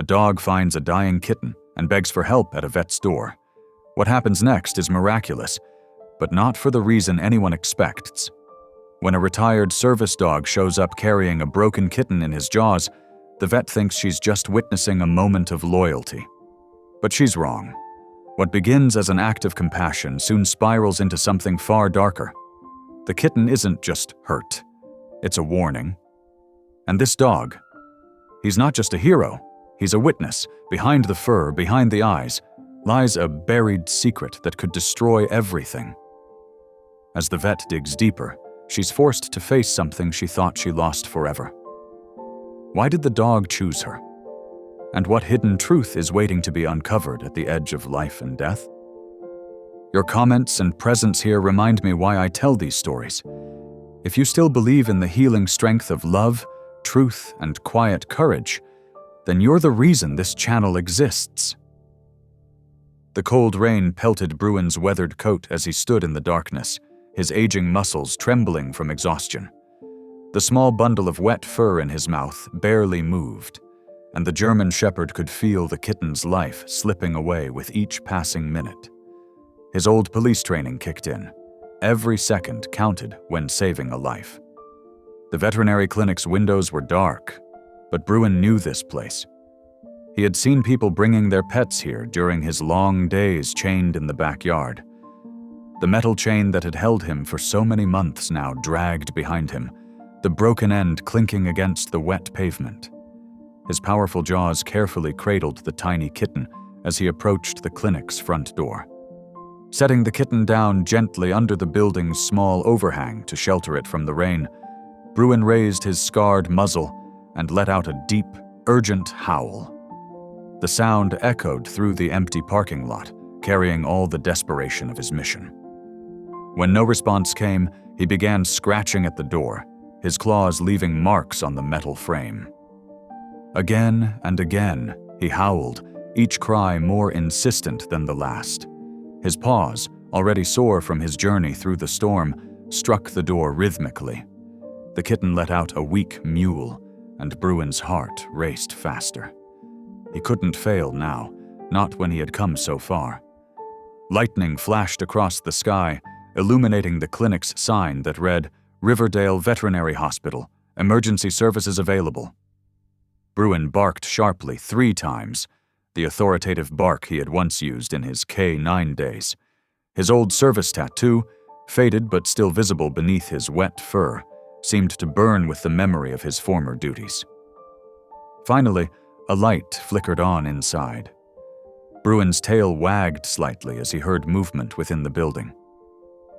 A dog finds a dying kitten and begs for help at a vet's door. What happens next is miraculous, but not for the reason anyone expects. When a retired service dog shows up carrying a broken kitten in his jaws, the vet thinks she's just witnessing a moment of loyalty. But she's wrong. What begins as an act of compassion soon spirals into something far darker. The kitten isn't just hurt. It's a warning. And this dog, he's not just a hero, he's a witness. Behind the fur, behind the eyes, lies a buried secret that could destroy everything. As the vet digs deeper, she's forced to face something she thought she lost forever. Why did the dog choose her? And what hidden truth is waiting to be uncovered at the edge of life and death? Your comments and presence here remind me why I tell these stories. If you still believe in the healing strength of love, truth, and quiet courage, then you're the reason this channel exists. The cold rain pelted Bruin's weathered coat as he stood in the darkness, his aging muscles trembling from exhaustion. The small bundle of wet fur in his mouth barely moved, and the German shepherd could feel the kitten's life slipping away with each passing minute. His old police training kicked in. Every second counted when saving a life. The veterinary clinic's windows were dark, but Bruin knew this place. He had seen people bringing their pets here during his long days chained in the backyard. The metal chain that had held him for so many months now dragged behind him, the broken end clinking against the wet pavement. His powerful jaws carefully cradled the tiny kitten as he approached the clinic's front door. Setting the kitten down gently under the building's small overhang to shelter it from the rain, Bruin raised his scarred muzzle and let out a deep, urgent howl. The sound echoed through the empty parking lot, carrying all the desperation of his mission. When no response came, he began scratching at the door, his claws leaving marks on the metal frame. Again and again, he howled, each cry more insistent than the last. His paws, already sore from his journey through the storm, struck the door rhythmically. The kitten let out a weak mewl, and Bruin's heart raced faster. He couldn't fail now, not when he had come so far. Lightning flashed across the sky, illuminating the clinic's sign that read, "Riverdale Veterinary Hospital, emergency services available." Bruin barked sharply 3 times, the authoritative bark he had once used in his K9 days. His old service tattoo, faded but still visible beneath his wet fur, seemed to burn with the memory of his former duties. Finally, a light flickered on inside. Bruin's tail wagged slightly as he heard movement within the building.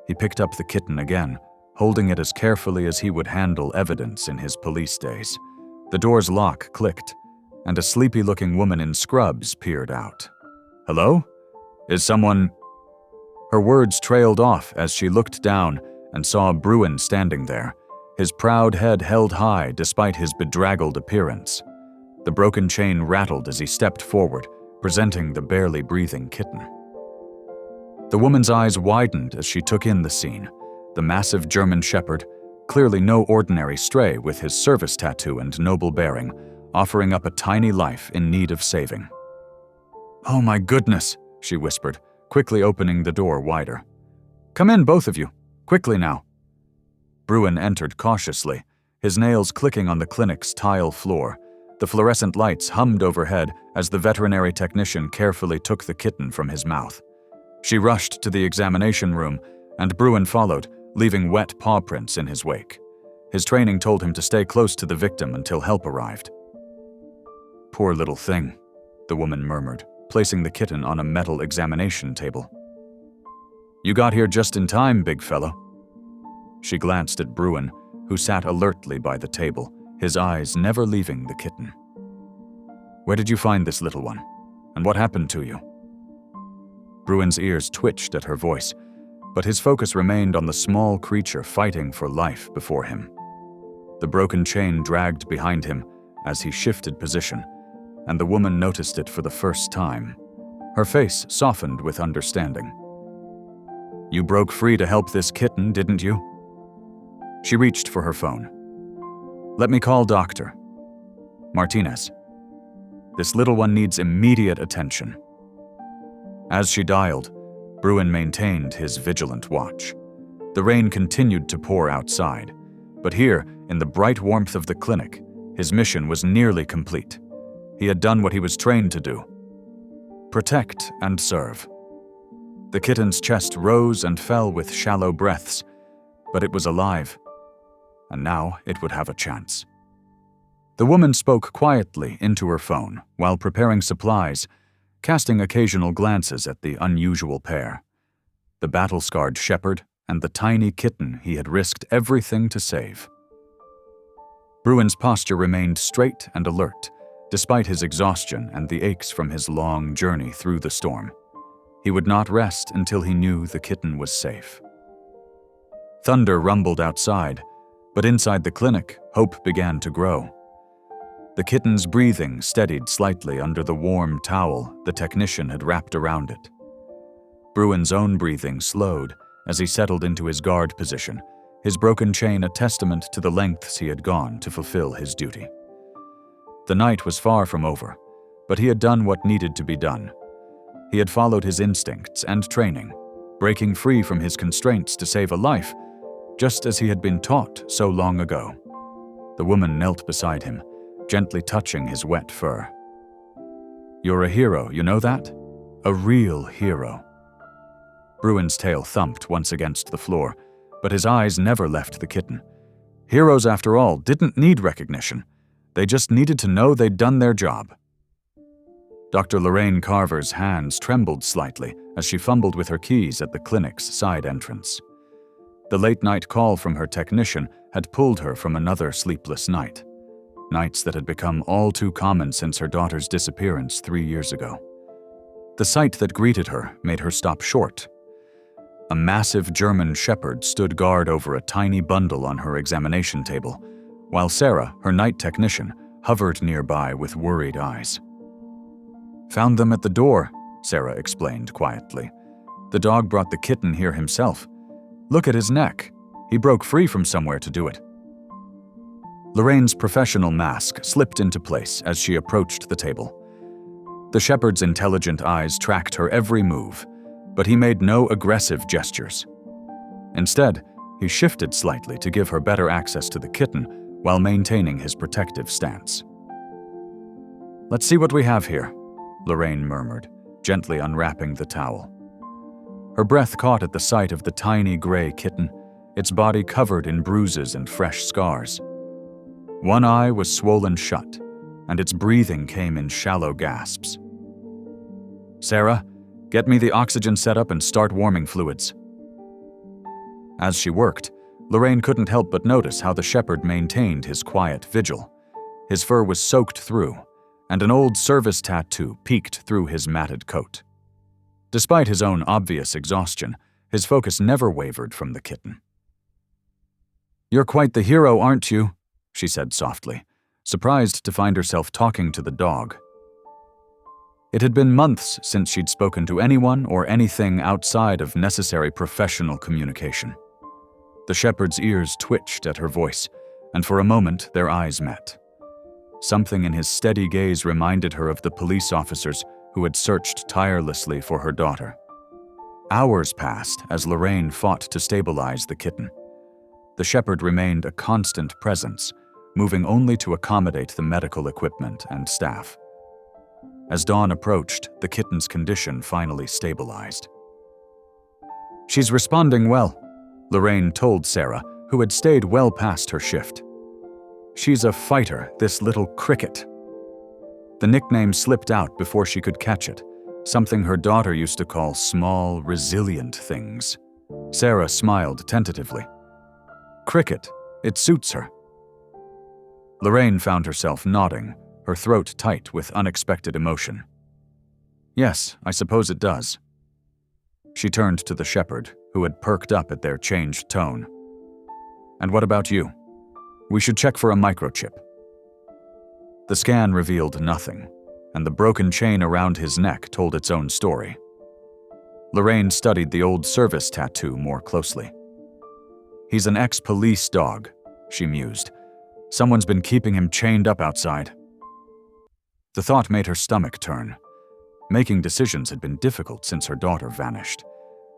He picked up the kitten again, holding it as carefully as he would handle evidence in his police days. The door's lock clicked, and a sleepy-looking woman in scrubs peered out. "Hello? Is someone—" Her words trailed off as she looked down and saw Bruin standing there, his proud head held high despite his bedraggled appearance. The broken chain rattled as he stepped forward, presenting the barely breathing kitten. The woman's eyes widened as she took in the scene. The massive German shepherd, clearly no ordinary stray with his service tattoo and noble bearing, offering up a tiny life in need of saving. "Oh my goodness," she whispered, quickly opening the door wider. "Come in, both of you. Quickly now." Bruin entered cautiously, his nails clicking on the clinic's tile floor. The fluorescent lights hummed overhead as the veterinary technician carefully took the kitten from his mouth. She rushed to the examination room, and Bruin followed, leaving wet paw prints in his wake. His training told him to stay close to the victim until help arrived. "Poor little thing," the woman murmured, placing the kitten on a metal examination table. "You got here just in time, big fellow." She glanced at Bruin, who sat alertly by the table, his eyes never leaving the kitten. "Where did you find this little one? And what happened to you?" Bruin's ears twitched at her voice, but his focus remained on the small creature fighting for life before him. The broken chain dragged behind him as he shifted position, and the woman noticed it for the first time. Her face softened with understanding. "You broke free to help this kitten, didn't you?" She reached for her phone. "Let me call Dr. Martinez." This little one needs immediate attention." As she dialed, Bruin maintained his vigilant watch. The rain continued to pour outside, but here, in the bright warmth of the clinic, his mission was nearly complete. He had done what he was trained to do: protect and serve. The kitten's chest rose and fell with shallow breaths, but it was alive, and now it would have a chance. The woman spoke quietly into her phone while preparing supplies, casting occasional glances at the unusual pair: the battle-scarred shepherd and the tiny kitten he had risked everything to save. Bruin's posture remained straight and alert, despite his exhaustion and the aches from his long journey through the storm. He would not rest until he knew the kitten was safe. Thunder rumbled outside, but inside the clinic, hope began to grow. The kitten's breathing steadied slightly under the warm towel the technician had wrapped around it. Bruin's own breathing slowed as he settled into his guard position, his broken chain a testament to the lengths he had gone to fulfill his duty. The night was far from over, but he had done what needed to be done. He had followed his instincts and training, breaking free from his constraints to save a life, just as he had been taught so long ago. The woman knelt beside him, gently touching his wet fur. "You're a hero, you know that? A real hero." Bruin's tail thumped once against the floor, but his eyes never left the kitten. Heroes, after all, didn't need recognition. They just needed to know they'd done their job. Dr. Lorraine Carver's hands trembled slightly as she fumbled with her keys at the clinic's side entrance. The late-night call from her technician had pulled her from another sleepless night. Nights that had become all too common since her daughter's disappearance 3 years ago. The sight that greeted her made her stop short. A massive German shepherd stood guard over a tiny bundle on her examination table, while Sarah, her night technician, hovered nearby with worried eyes. "Found them at the door," Sarah explained quietly. "The dog brought the kitten here himself. Look at his neck. He broke free from somewhere to do it." Lorraine's professional mask slipped into place as she approached the table. The shepherd's intelligent eyes tracked her every move, but he made no aggressive gestures. Instead, he shifted slightly to give her better access to the kitten while maintaining his protective stance. "Let's see what we have here," Lorraine murmured, gently unwrapping the towel. Her breath caught at the sight of the tiny gray kitten, its body covered in bruises and fresh scars. One eye was swollen shut, and its breathing came in shallow gasps. "Sarah, get me the oxygen setup and start warming fluids." As she worked, Lorraine couldn't help but notice how the shepherd maintained his quiet vigil. His fur was soaked through, and an old service tattoo peeked through his matted coat. Despite his own obvious exhaustion, his focus never wavered from the kitten. "You're quite the hero, aren't you?" she said softly, surprised to find herself talking to the dog. It had been months since she'd spoken to anyone or anything outside of necessary professional communication. The shepherd's ears twitched at her voice, and for a moment their eyes met. Something in his steady gaze reminded her of the police officers who had searched tirelessly for her daughter. Hours passed as Lorraine fought to stabilize the kitten. The shepherd remained a constant presence, moving only to accommodate the medical equipment and staff. As dawn approached, the kitten's condition finally stabilized. "She's responding well," Lorraine told Sarah, who had stayed well past her shift. "She's a fighter, this little cricket." The nickname slipped out before she could catch it, something her daughter used to call small, resilient things. Sarah smiled tentatively. "Cricket, it suits her." Lorraine found herself nodding, her throat tight with unexpected emotion. "Yes, I suppose it does." She turned to the shepherd, who had perked up at their changed tone. "And what about you? We should check for a microchip." The scan revealed nothing, and the broken chain around his neck told its own story. Lorraine studied the old service tattoo more closely. "He's an ex-police dog," she mused. "Someone's been keeping him chained up outside." The thought made her stomach turn. Making decisions had been difficult since her daughter vanished.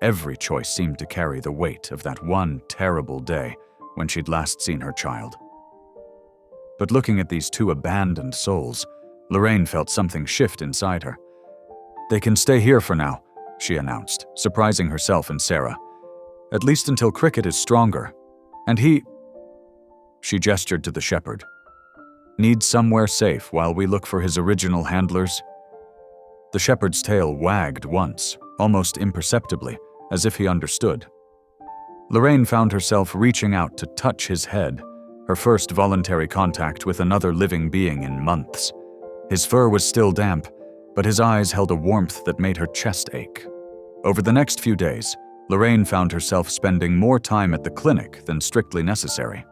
Every choice seemed to carry the weight of that one terrible day when she'd last seen her child. But looking at these two abandoned souls, Lorraine felt something shift inside her. "They can stay here for now," she announced, surprising herself and Sarah. "At least until Cricket is stronger. And he—" She gestured to the shepherd. "Needs somewhere safe while we look for his original handlers." The shepherd's tail wagged once, almost imperceptibly, as if he understood. Lorraine found herself reaching out to touch his head, her first voluntary contact with another living being in months. His fur was still damp, but his eyes held a warmth that made her chest ache. Over the next few days, Lorraine found herself spending more time at the clinic than strictly necessary.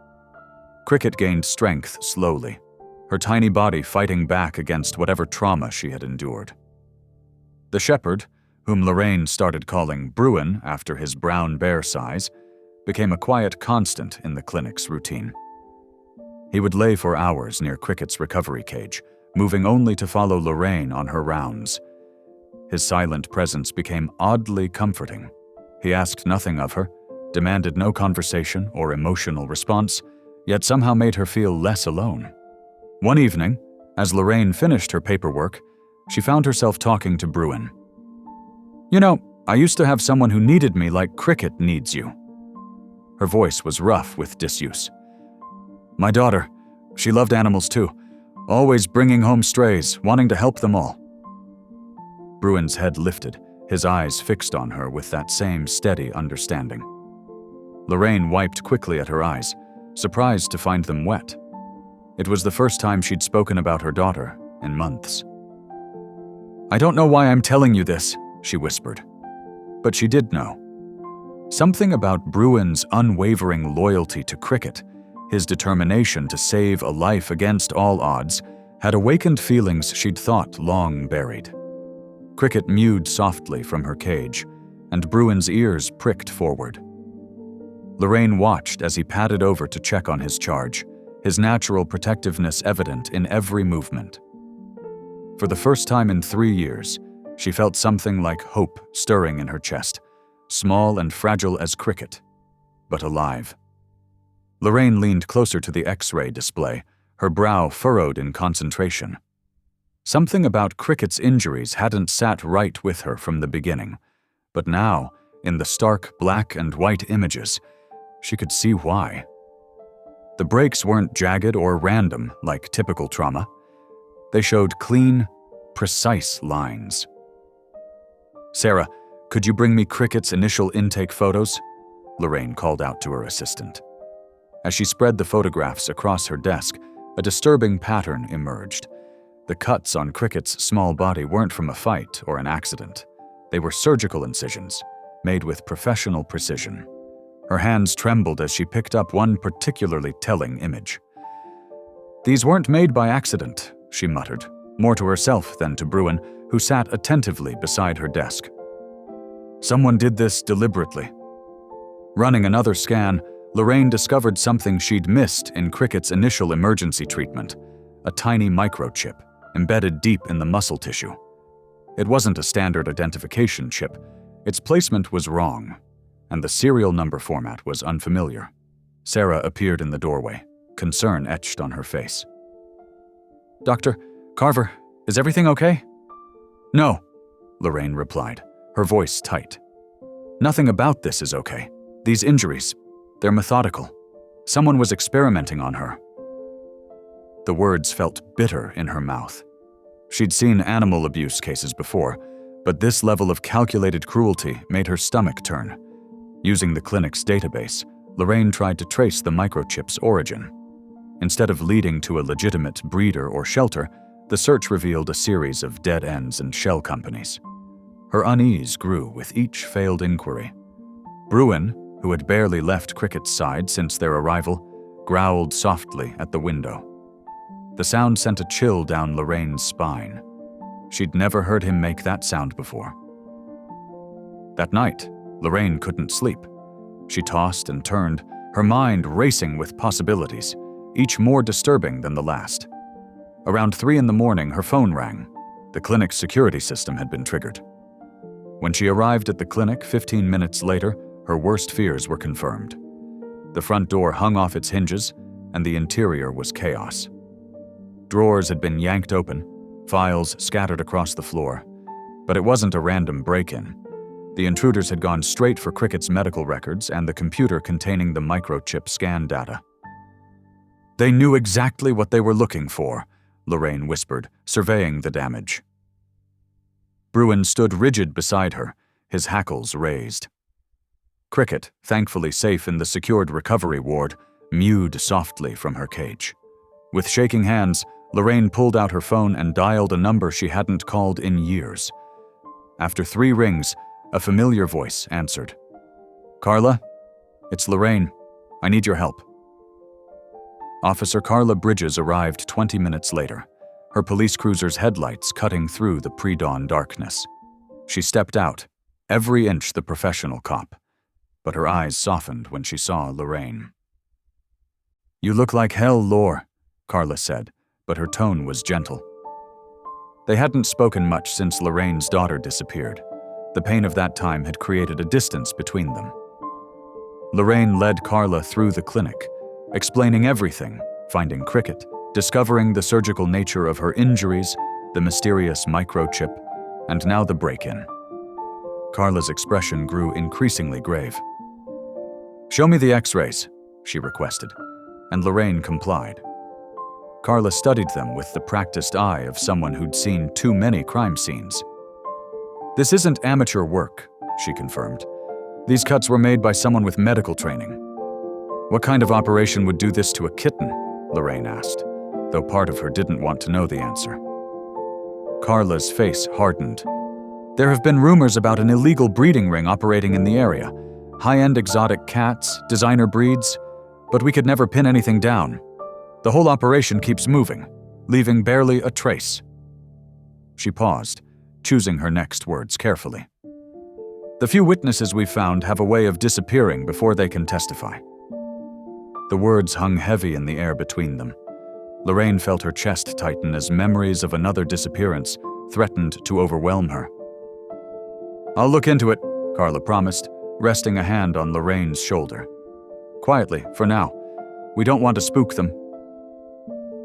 Cricket gained strength slowly, her tiny body fighting back against whatever trauma she had endured. The shepherd, whom Lorraine started calling Bruin after his brown bear size, became a quiet constant in the clinic's routine. He would lay for hours near Cricket's recovery cage, moving only to follow Lorraine on her rounds. His silent presence became oddly comforting. He asked nothing of her, demanded no conversation or emotional response, yet somehow made her feel less alone. One evening, as Lorraine finished her paperwork, she found herself talking to Bruin. "You know, I used to have someone who needed me like Cricket needs you." Her voice was rough with disuse. "My daughter, she loved animals too, always bringing home strays, wanting to help them all." Bruin's head lifted, his eyes fixed on her with that same steady understanding. Lorraine wiped quickly at her eyes, surprised to find them wet. It was the first time she'd spoken about her daughter in months. "I don't know why I'm telling you this," she whispered. But she did know. Something about Bruin's unwavering loyalty to Cricket, his determination to save a life against all odds, had awakened feelings she'd thought long buried. Cricket mewed softly from her cage, and Bruin's ears pricked forward. Lorraine watched as he padded over to check on his charge, his natural protectiveness evident in every movement. For the first time in 3 years, she felt something like hope stirring in her chest, small and fragile as Cricket, but alive. Lorraine leaned closer to the X-ray display, her brow furrowed in concentration. Something about Cricket's injuries hadn't sat right with her from the beginning, but now, in the stark black and white images, she could see why. The breaks weren't jagged or random like typical trauma. They showed clean, precise lines. "Sarah, could you bring me Cricket's initial intake photos?" Lorraine called out to her assistant. As she spread the photographs across her desk, a disturbing pattern emerged. The cuts on Cricket's small body weren't from a fight or an accident. They were surgical incisions, made with professional precision. Her hands trembled as she picked up one particularly telling image. "These weren't made by accident," she muttered, more to herself than to Bruin, who sat attentively beside her desk. "Someone did this deliberately." Running another scan, Lorraine discovered something she'd missed in Cricket's initial emergency treatment, a tiny microchip embedded deep in the muscle tissue. It wasn't a standard identification chip. Its placement was wrong, and the serial number format was unfamiliar. Sarah appeared in the doorway, concern etched on her face. "Dr. Carver, is everything okay?" "No," Lorraine replied, her voice tight. "Nothing about this is okay. These injuries, they're methodical. Someone was experimenting on her." The words felt bitter in her mouth. She'd seen animal abuse cases before, but this level of calculated cruelty made her stomach turn. Using the clinic's database, Lorraine tried to trace the microchip's origin. Instead of leading to a legitimate breeder or shelter, the search revealed a series of dead ends and shell companies. Her unease grew with each failed inquiry. Bruin, who had barely left Cricket's side since their arrival, growled softly at the window. The sound sent a chill down Lorraine's spine. She'd never heard him make that sound before. That night, Lorraine couldn't sleep. She tossed and turned, her mind racing with possibilities, each more disturbing than the last. Around 3 in the morning, her phone rang. The clinic's security system had been triggered. When she arrived at the clinic 15 minutes later, her worst fears were confirmed. The front door hung off its hinges, and the interior was chaos. Drawers had been yanked open, files scattered across the floor. But it wasn't a random break-in. The intruders had gone straight for Cricket's medical records and the computer containing the microchip scan data. They knew exactly what they were looking for, Lorraine whispered, surveying the damage. Bruin stood rigid beside her, his hackles raised. Cricket, thankfully safe in the secured recovery ward, mewed softly from her cage. With shaking hands, Lorraine pulled out her phone and dialed a number she hadn't called in years. After 3 rings, a familiar voice answered. "Carla? It's Lorraine. I need your help." Officer Carla Bridges arrived 20 minutes later, her police cruiser's headlights cutting through the pre-dawn darkness. She stepped out, every inch the professional cop, but her eyes softened when she saw Lorraine. "You look like hell, Lor," Carla said, but her tone was gentle. They hadn't spoken much since Lorraine's daughter disappeared. The pain of that time had created a distance between them. Lorraine led Carla through the clinic, explaining everything, finding Cricket, discovering the surgical nature of her injuries, the mysterious microchip, and now the break-in. Carla's expression grew increasingly grave. "Show me the x-rays," she requested, and Lorraine complied. Carla studied them with the practiced eye of someone who'd seen too many crime scenes. "This isn't amateur work," she confirmed. "These cuts were made by someone with medical training." "What kind of operation would do this to a kitten?" Lorraine asked, though part of her didn't want to know the answer. Carla's face hardened. "There have been rumors about an illegal breeding ring operating in the area. High-end exotic cats, designer breeds, but we could never pin anything down. The whole operation keeps moving, leaving barely a trace." She paused, choosing her next words carefully. "The few witnesses we've found have a way of disappearing before they can testify." The words hung heavy in the air between them. Lorraine felt her chest tighten as memories of another disappearance threatened to overwhelm her. "I'll look into it," Carla promised, resting a hand on Lorraine's shoulder. "Quietly, for now. We don't want to spook them."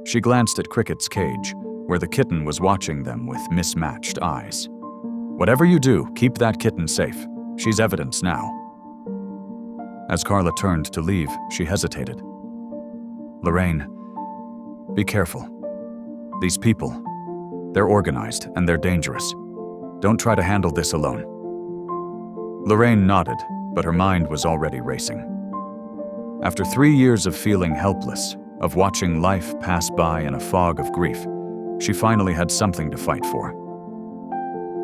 She glanced at Cricket's cage, where the kitten was watching them with mismatched eyes. "Whatever you do, keep that kitten safe. She's evidence now." As Carla turned to leave, she hesitated. "Lorraine, be careful. These people, they're organized and they're dangerous. Don't try to handle this alone." Lorraine nodded, but her mind was already racing. After 3 years of feeling helpless, of watching life pass by in a fog of grief, she finally had something to fight for.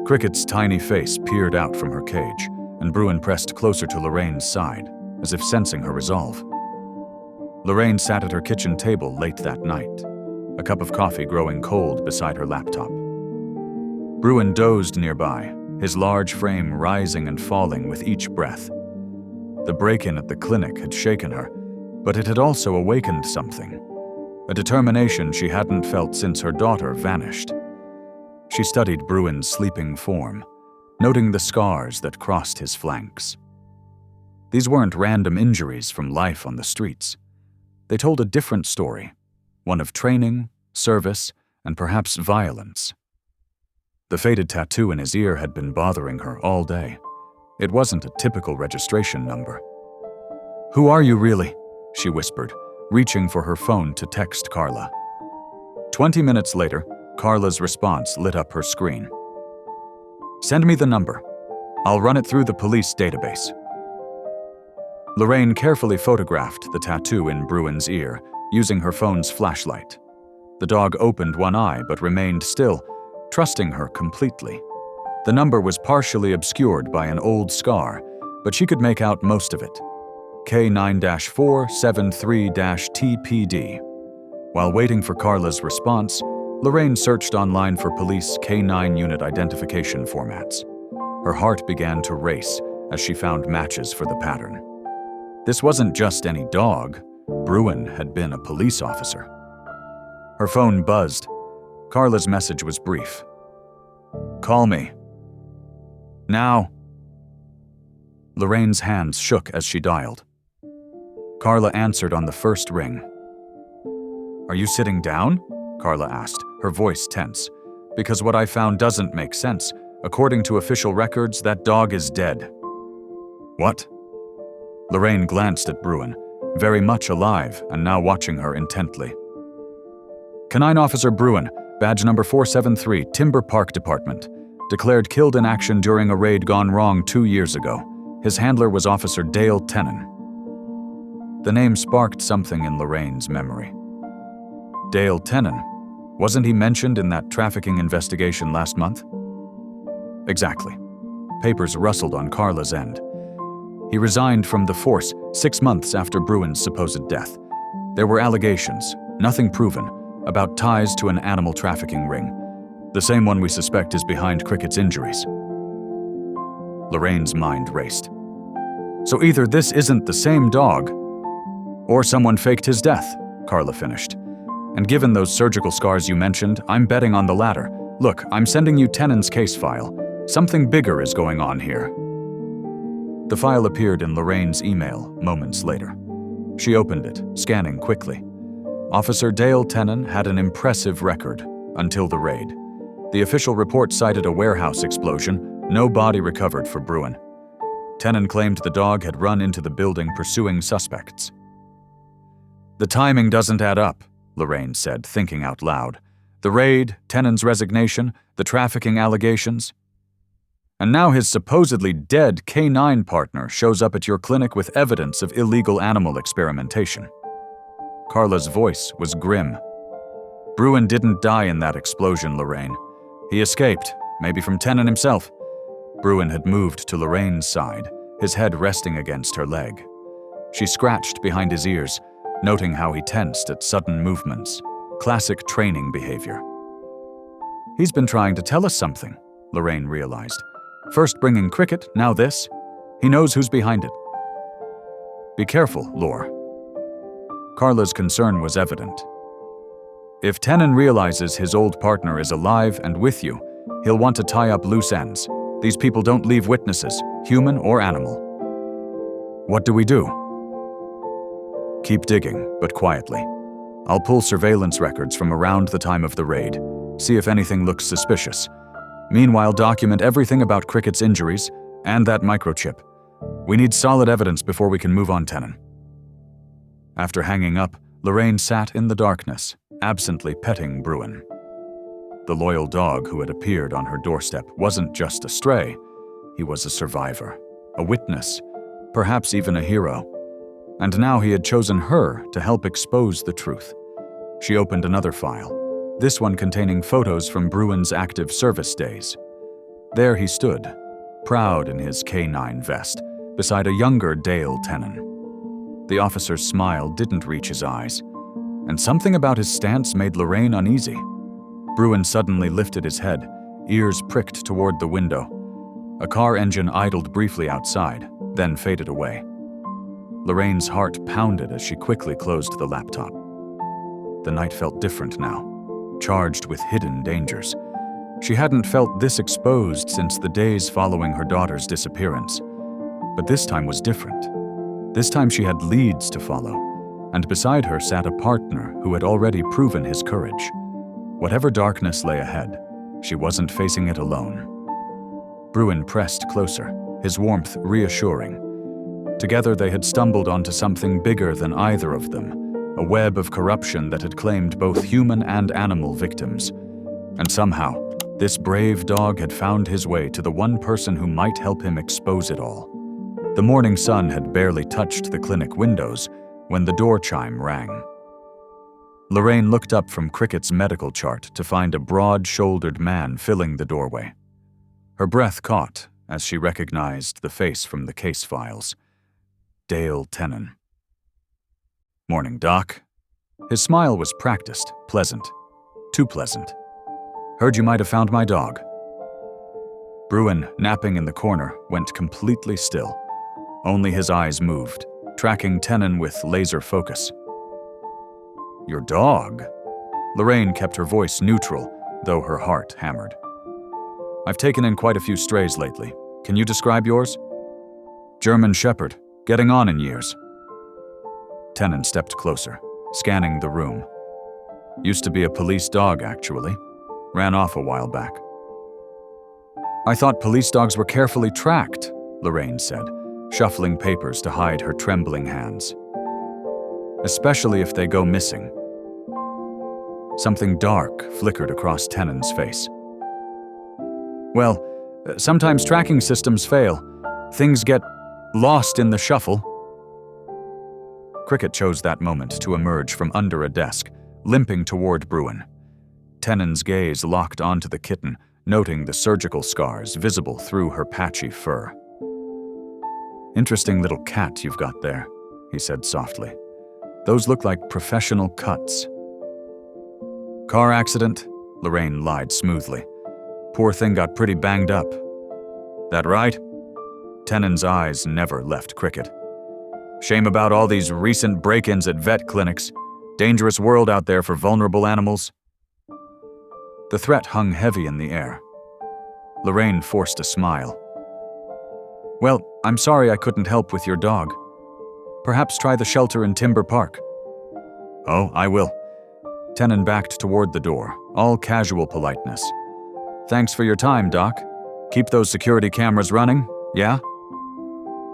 Cricket's tiny face peered out from her cage, and Bruin pressed closer to Lorraine's side, as if sensing her resolve. Lorraine sat at her kitchen table late that night, a cup of coffee growing cold beside her laptop. Bruin dozed nearby, his large frame rising and falling with each breath. The break-in at the clinic had shaken her, but it had also awakened something, a determination she hadn't felt since her daughter vanished. She studied Bruin's sleeping form, noting the scars that crossed his flanks. These weren't random injuries from life on the streets. They told a different story, one of training, service, and perhaps violence. The faded tattoo in his ear had been bothering her all day. It wasn't a typical registration number. "Who are you really?" she whispered, reaching for her phone to text Carla. 20 minutes later, Carla's response lit up her screen. "Send me the number. I'll run it through the police database." Lorraine carefully photographed the tattoo in Bruin's ear, using her phone's flashlight. The dog opened one eye but remained still, trusting her completely. The number was partially obscured by an old scar, but she could make out most of it. K9-473-TPD. While waiting for Carla's response, Lorraine searched online for police K9 unit identification formats. Her heart began to race as she found matches for the pattern. This wasn't just any dog. Bruin had been a police officer. Her phone buzzed, Carla's message was brief. "Call me. Now." Lorraine's hands shook as she dialed. Carla answered on the first ring. "Are you sitting down?" Carla asked, her voice tense. "Because what I found doesn't make sense. According to official records, that dog is dead." "What?" Lorraine glanced at Bruin, very much alive and now watching her intently. "Canine Officer Bruin, badge number 473, Timber Park Department. Declared killed in action during a raid gone wrong 2 years ago. His handler was Officer Dale Kitten." The name sparked something in Lorraine's memory. Dale Kitten. Wasn't he mentioned in that trafficking investigation last month? Exactly. Papers rustled on Carla's end. He resigned from the force 6 months after Bruin's supposed death. There were allegations, nothing proven, about ties to an animal trafficking ring, the same one we suspect is behind Cricket's injuries. Lorraine's mind raced. So either this isn't the same dog, or someone faked his death, Carla finished. And given those surgical scars you mentioned, I'm betting on the latter. Look, I'm sending you Tennant's case file. Something bigger is going on here. The file appeared in Lorraine's email moments later. She opened it, scanning quickly. Officer Dale Kitten had an impressive record until the raid. The official report cited a warehouse explosion, no body recovered for Bruin. Kitten claimed the dog had run into the building pursuing suspects. The timing doesn't add up, Lorraine said, thinking out loud. The raid, Tennant's resignation, the trafficking allegations. And now his supposedly dead canine partner shows up at your clinic with evidence of illegal animal experimentation. Carla's voice was grim. Bruin didn't die in that explosion, Lorraine. He escaped, maybe from Kitten himself. Bruin had moved to Lorraine's side, his head resting against her leg. She scratched behind his ears, noting how he tensed at sudden movements. Classic training behavior. He's been trying to tell us something, Lorraine realized. First bringing Cricket, now this. He knows who's behind it. Be careful, Lore. Carla's concern was evident. If Kitten realizes his old partner is alive and with you, he'll want to tie up loose ends. These people don't leave witnesses, human or animal. What do we do? Keep digging, but quietly. I'll pull surveillance records from around the time of the raid, see if anything looks suspicious. Meanwhile, document everything about Cricket's injuries and that microchip. We need solid evidence before we can move on, Kitten. After hanging up, Lorraine sat in the darkness, absently petting Bruin. The loyal dog who had appeared on her doorstep wasn't just a stray. He was a survivor, a witness, perhaps even a hero. And now he had chosen her to help expose the truth. She opened another file, this one containing photos from Bruin's active service days. There he stood, proud in his canine vest, beside a younger Dale Kitten. The officer's smile didn't reach his eyes, and something about his stance made Lorraine uneasy. Bruin suddenly lifted his head, ears pricked toward the window. A car engine idled briefly outside, then faded away. Lorraine's heart pounded as she quickly closed the laptop. The night felt different now, charged with hidden dangers. She hadn't felt this exposed since the days following her daughter's disappearance. But this time was different. This time she had leads to follow, and beside her sat a partner who had already proven his courage. Whatever darkness lay ahead, she wasn't facing it alone. Bruin pressed closer, his warmth reassuring. Together they had stumbled onto something bigger than either of them, a web of corruption that had claimed both human and animal victims. And somehow, this brave dog had found his way to the one person who might help him expose it all. The morning sun had barely touched the clinic windows when the door chime rang. Lorraine looked up from Cricket's medical chart to find a broad-shouldered man filling the doorway. Her breath caught as she recognized the face from the case files. Dale Kitten. Morning, Doc. His smile was practiced, pleasant. Too pleasant. Heard you might have found my dog. Bruin, napping in the corner, went completely still. Only his eyes moved, tracking Kitten with laser focus. Your dog? Lorraine kept her voice neutral, though her heart hammered. I've taken in quite a few strays lately. Can you describe yours? German Shepherd, getting on in years. Kitten stepped closer, scanning the room. Used to be a police dog, actually. Ran off a while back. I thought police dogs were carefully tracked, Lorraine said, shuffling papers to hide her trembling hands. Especially if they go missing. Something dark flickered across Kitten's face. Well, sometimes tracking systems fail. Things get lost in the shuffle. Cricket chose that moment to emerge from under a desk, limping toward Bruin. Kitten's gaze locked onto the kitten, noting the surgical scars visible through her patchy fur. Interesting little cat you've got there, he said softly. Those look like professional cuts. Car accident, Lorraine lied smoothly. Poor thing got pretty banged up. That right? Kitten's eyes never left Cricket. Shame about all these recent break-ins at vet clinics. Dangerous world out there for vulnerable animals. The threat hung heavy in the air. Lorraine forced a smile. Well, I'm sorry I couldn't help with your dog. Perhaps try the shelter in Timber Park. Oh, I will. Kitten backed toward the door, all casual politeness. Thanks for your time, Doc. Keep those security cameras running, yeah?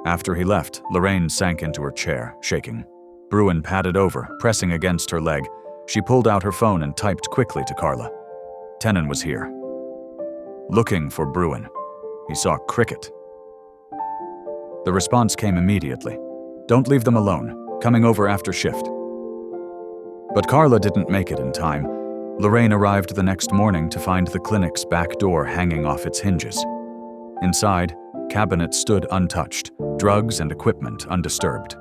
After he left, Lorraine sank into her chair, shaking. Bruin padded over, pressing against her leg. She pulled out her phone and typed quickly to Carla. Kitten was here. Looking for Bruin. He saw Cricket. The response came immediately. Don't leave them alone. Coming over after shift. But Carla didn't make it in time. Lorraine arrived the next morning to find the clinic's back door hanging off its hinges. Inside, cabinets stood untouched, drugs and equipment undisturbed.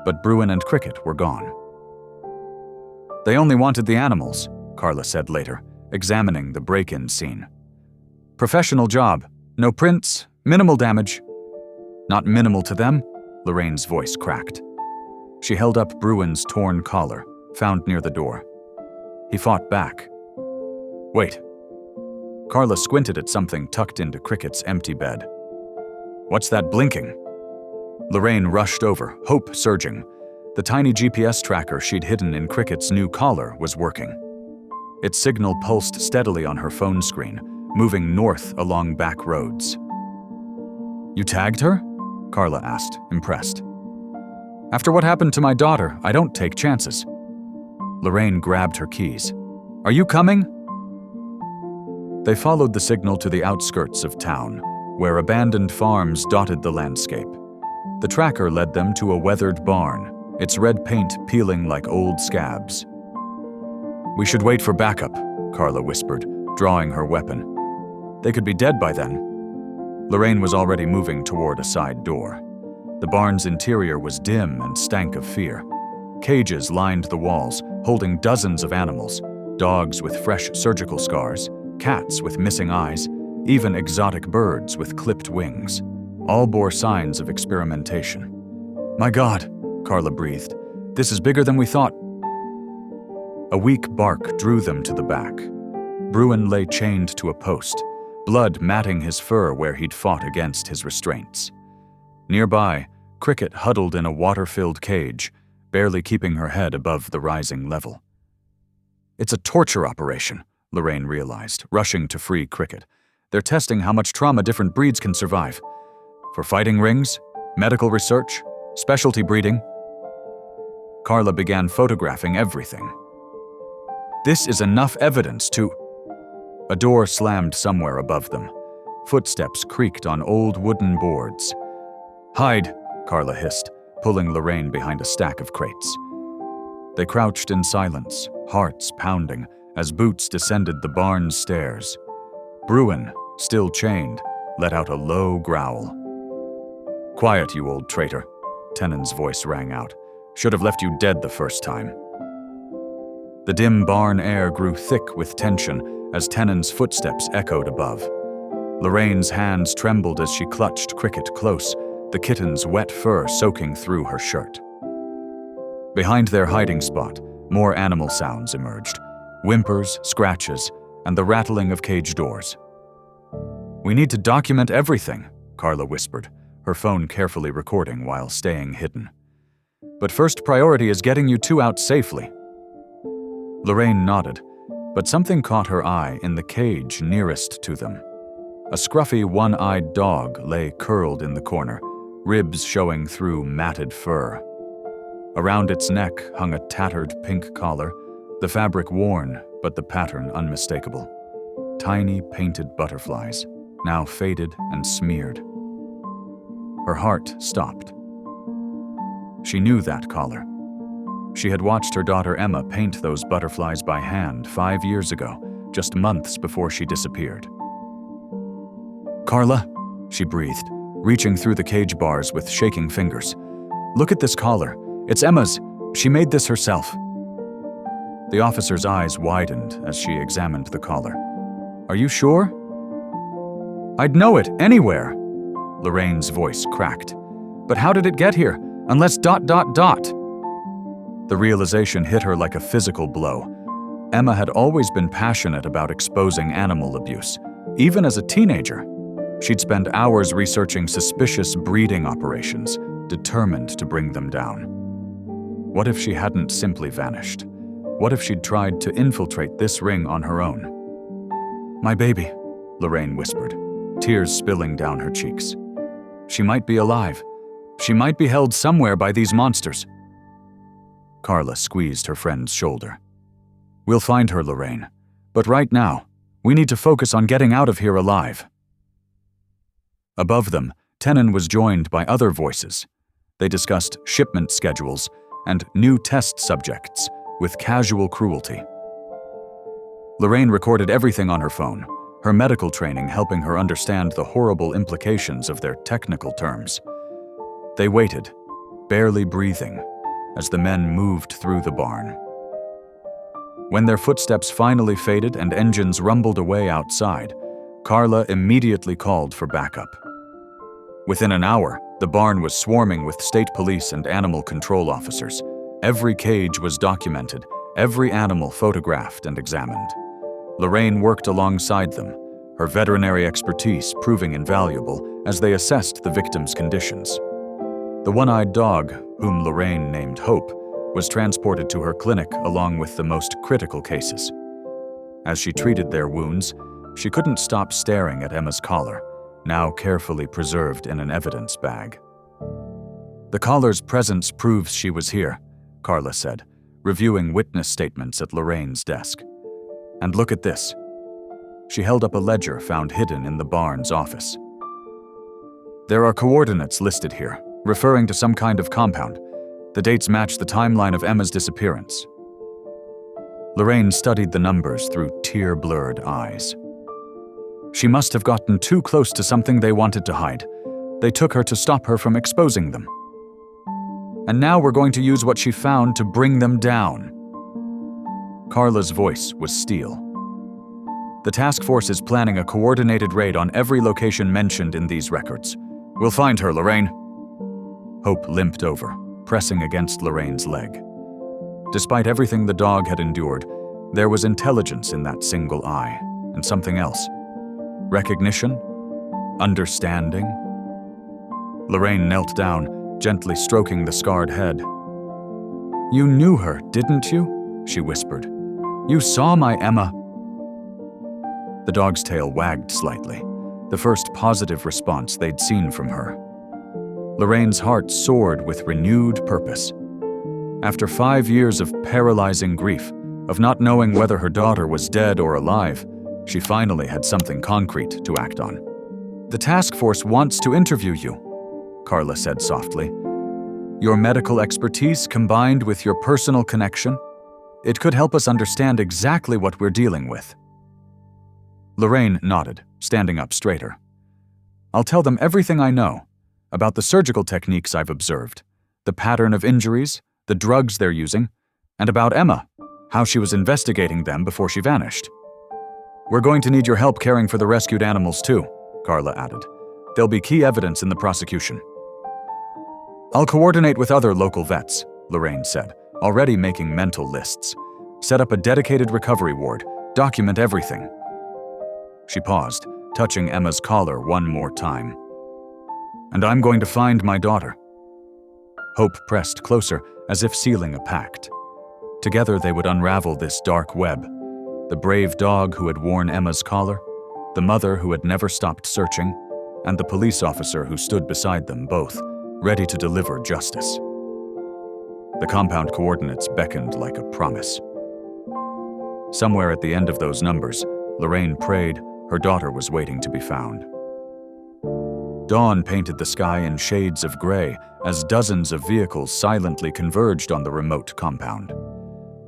But Bruin and Cricket were gone. They only wanted the animals, Carla said later, examining the break-in scene. Professional job. No prints, minimal damage. Not minimal to them, Lorraine's voice cracked. She held up Bruin's torn collar, found near the door. He fought back. Wait. Carla squinted at something tucked into Cricket's empty bed. What's that blinking? Lorraine rushed over, hope surging. The tiny GPS tracker she'd hidden in Cricket's new collar was working. Its signal pulsed steadily on her phone screen, moving north along back roads. You tagged her? Carla asked, impressed. After what happened to my daughter, I don't take chances. Lorraine grabbed her keys. Are you coming? They followed the signal to the outskirts of town, where abandoned farms dotted the landscape. The tracker led them to a weathered barn, its red paint peeling like old scabs. We should wait for backup, Carla whispered, drawing her weapon. They could be dead by then. Lorraine was already moving toward a side door. The barn's interior was dim and stank of fear. Cages lined the walls, holding dozens of animals, dogs with fresh surgical scars, cats with missing eyes, even exotic birds with clipped wings. All bore signs of experimentation. My God, Carla breathed. This is bigger than we thought. A weak bark drew them to the back. Bruin lay chained to a post, blood matting his fur where he'd fought against his restraints. Nearby, Cricket huddled in a water-filled cage, barely keeping her head above the rising level. It's a torture operation, Lorraine realized, rushing to free Cricket. They're testing how much trauma different breeds can survive. For fighting rings, medical research, specialty breeding. Carla began photographing everything. This is enough evidence to... A door slammed somewhere above them. Footsteps creaked on old wooden boards. Hide, Carla hissed, pulling Lorraine behind a stack of crates. They crouched in silence, hearts pounding, as boots descended the barn's stairs. Bruin, still chained, let out a low growl. Quiet, you old traitor, Kitten's voice rang out. Should have left you dead the first time. The dim barn air grew thick with tension as Kitten's footsteps echoed above. Lorraine's hands trembled as she clutched Cricket close, the kitten's wet fur soaking through her shirt. Behind their hiding spot, more animal sounds emerged. Whimpers, scratches, and the rattling of cage doors. "We need to document everything," Carla whispered, her phone carefully recording while staying hidden. "But first priority is getting you two out safely." Lorraine nodded, but something caught her eye in the cage nearest to them. A scruffy, one-eyed dog lay curled in the corner, ribs showing through matted fur. Around its neck hung a tattered pink collar, the fabric worn, but the pattern unmistakable. Tiny painted butterflies, now faded and smeared. Her heart stopped. She knew that collar. She had watched her daughter Emma paint those butterflies by hand 5 years ago, just months before she disappeared. "Carla," she breathed, reaching through the cage bars with shaking fingers. "Look at this collar. It's Emma's. She made this herself." The officer's eyes widened as she examined the collar. "Are you sure?" "I'd know it anywhere." Lorraine's voice cracked. "But how did it get here? Unless ... The realization hit her like a physical blow. Emma had always been passionate about exposing animal abuse. Even as a teenager, she'd spend hours researching suspicious breeding operations, determined to bring them down. What if she hadn't simply vanished? What if she'd tried to infiltrate this ring on her own? "My baby," Lorraine whispered, tears spilling down her cheeks. "She might be alive. She might be held somewhere by these monsters." Carla squeezed her friend's shoulder. "We'll find her, Lorraine. But right now, we need to focus on getting out of here alive." Above them, Kitten was joined by other voices. They discussed shipment schedules and new test subjects with casual cruelty. Lorraine recorded everything on her phone, her medical training helping her understand the horrible implications of their technical terms. They waited, barely breathing, as the men moved through the barn. When their footsteps finally faded and engines rumbled away outside, Carla immediately called for backup. Within an hour, the barn was swarming with state police and animal control officers. Every cage was documented, every animal photographed and examined. Lorraine worked alongside them, her veterinary expertise proving invaluable as they assessed the victims' conditions. The one-eyed dog, whom Lorraine named Hope, was transported to her clinic along with the most critical cases. As she treated their wounds, she couldn't stop staring at Emma's collar, now carefully preserved in an evidence bag. "The collar's presence proves she was here," Carla said, reviewing witness statements at Lorraine's desk. "And look at this." She held up a ledger found hidden in the barn's office. "There are coordinates listed here, referring to some kind of compound. The dates match the timeline of Emma's disappearance." Lorraine studied the numbers through tear-blurred eyes. She must have gotten too close to something they wanted to hide. They took her to stop her from exposing them. And now we're going to use what she found to bring them down. Carla's voice was steel. "The task force is planning a coordinated raid on every location mentioned in these records. We'll find her, Lorraine." Hope limped over, pressing against Lorraine's leg. Despite everything the dog had endured, there was intelligence in that single eye, and something else. Recognition? Understanding? Lorraine knelt down, gently stroking the scarred head. "You knew her, didn't you?" she whispered. "You saw my Emma." The dog's tail wagged slightly, the first positive response they'd seen from her. Lorraine's heart soared with renewed purpose. After 5 years of paralyzing grief, of not knowing whether her daughter was dead or alive, she finally had something concrete to act on. "The task force wants to interview you," Carla said softly. "Your medical expertise combined with your personal connection, it could help us understand exactly what we're dealing with." Lorraine nodded, standing up straighter. "I'll tell them everything I know, about the surgical techniques I've observed, the pattern of injuries, the drugs they're using, and about Emma, how she was investigating them before she vanished. We're going to need your help caring for the rescued animals too," Carla added. "There'll be key evidence in the prosecution." "I'll coordinate with other local vets," Lorraine said, already making mental lists. "Set up a dedicated recovery ward, Document everything." She paused, touching Emma's collar one more time. "And I'm going to find my daughter." Hope pressed closer, as if sealing a pact. Together they would unravel this dark web. The brave dog who had worn Emma's collar, the mother who had never stopped searching, and the police officer who stood beside them both, ready to deliver justice. The compound coordinates beckoned like a promise. Somewhere at the end of those numbers, Lorraine prayed her daughter was waiting to be found. Dawn painted the sky in shades of gray as dozens of vehicles silently converged on the remote compound.